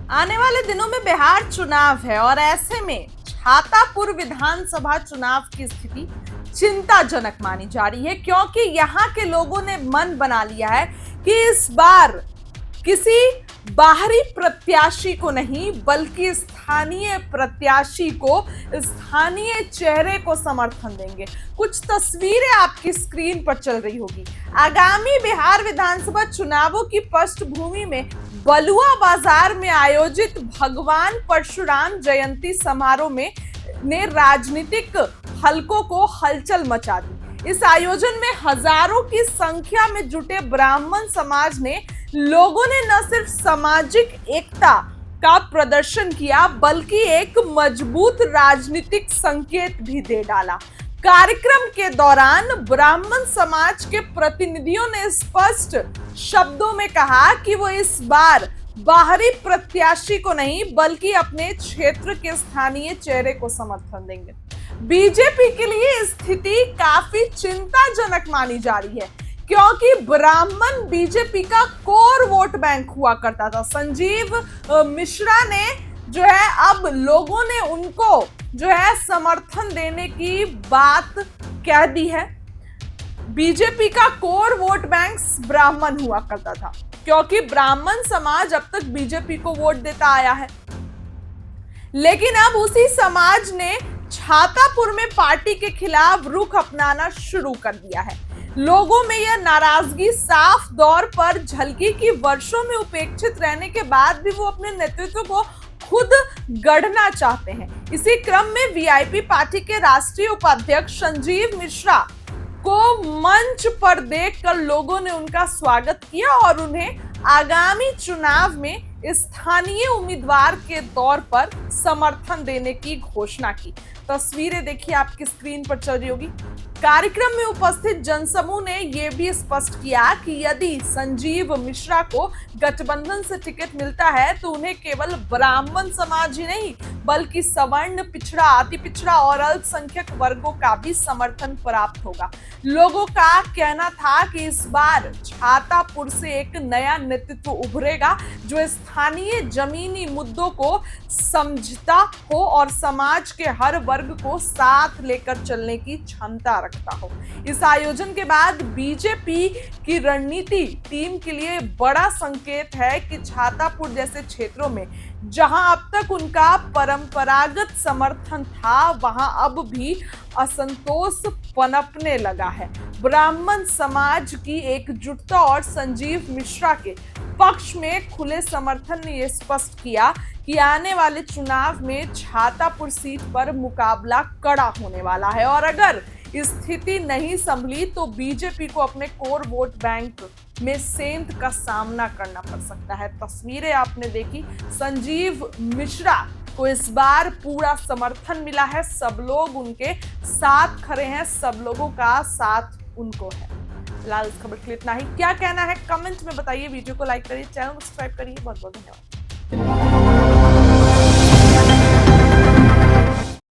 आने वाले दिनों में बिहार चुनाव है और ऐसे में छातापुर विधानसभा चुनाव की स्थिति चिंताजनक मानी जा रही है, क्योंकि यहां के लोगों ने मन बना लिया है कि इस बार किसी बाहरी प्रत्याशी को नहीं बल्कि स्थानीय प्रत्याशी को, स्थानीय चेहरे को समर्थन देंगे। कुछ तस्वीरें आपकी स्क्रीन पर चल रही होगी। आगामी बिहार विधानसभा चुनावों की पृष्ठभूमि में बलुआ बाजार में आयोजित भगवान परशुराम जयंती समारोह में ने राजनीतिक हलकों को हलचल मचा दी। इस आयोजन में हजारों की संख्या में जुटे ब्राह्मण समाज ने लोगों ने न सिर्फ सामाजिक एकता का प्रदर्शन किया बल्कि एक मजबूत राजनीतिक संकेत भी दे डाला। कार्यक्रम के दौरान ब्राह्मण समाज के प्रतिनिधियों ने स्पष्ट शब्दों में कहा कि वो इस बार बाहरी प्रत्याशी को नहीं बल्कि अपने क्षेत्र के स्थानीय चेहरे को समर्थन देंगे। बीजेपी के लिए स्थिति काफी चिंताजनक मानी जा रही है, क्योंकि ब्राह्मण बीजेपी का कोर वोट बैंक हुआ करता था। संजीव मिश्रा ने जो है अब लोगों ने उनको जो है समर्थन देने की बात कह दी है। बीजेपी का कोर वोट बैंक ब्राह्मण हुआ करता था, क्योंकि ब्राह्मण समाज अब तक बीजेपी को वोट देता आया है, लेकिन अब उसी समाज ने छातापुर में पार्टी के खिलाफ रुख अपनाना शुरू कर दिया है। लोगों में यह नाराजगी साफ तौर पर झलकी कि वर्षों में उपेक्षित रहने के बाद भी वो अपने नेतृत्व को खुद गढ़ना चाहते हैं। इसी क्रम में वीआईपी पार्टी के राष्ट्रीय उपाध्यक्ष संजीव मिश्रा को मंच पर देखकर लोगों ने उनका स्वागत किया और उन्हें आगामी चुनाव में स्थानीय उम्मीदवार के तौर पर समर्थन देने की घोषणा की। तस्वीरें देखिए आपकी स्क्रीन पर चल रही होगी। कार्यक्रम में उपस्थित जनसमूह ने यह भी स्पष्ट किया कि यदि संजीव मिश्रा को गठबंधन से टिकट मिलता है तो उन्हें केवल ब्राह्मण समाज ही नहीं बल्कि सवर्ण, पिछड़ा, अति पिछड़ा और अल्पसंख्यक वर्गों का भी समर्थन प्राप्त होगा। लोगों का कहना था कि इस बार छातापुर से एक नया नेतृत्व उभरेगा जो स्थानीय जमीनी मुद्दों को समझता हो और समाज के हर वर्ग को साथ लेकर चलने की क्षमता रखता हो। इस आयोजन के बाद बीजेपी की रणनीति टीम के लिए बड़ा संकेत है कि छातापुर जैसे क्षेत्रों में जहां अब तक उनका परंपरागत समर्थन था, वहां अब भी असंतोष पनपने लगा है। ब्राह्मण समाज की एकजुटता और संजीव मिश्रा के पक्ष में खुले समर्थन ने यह स्पष्ट किया कि आने वाले चुनाव में छातापुर सीट पर मुकाबला कड़ा होने वाला है और अगर स्थिति नहीं संभली तो बीजेपी को अपने कोर वोट बैंक में सेंध का सामना करना पड़ सकता है। तस्वीरें आपने देखी। संजीव मिश्रा को इस बार पूरा समर्थन मिला है, सब लोग उनके साथ खड़े हैं, सब लोगों का साथ उनको है। फिलहाल इस खबर के लिए इतना ही। क्या कहना है कमेंट में बताइए, वीडियो को लाइक करिए, चैनल को सब्सक्राइब करिए। बहुत बहुत धन्यवाद।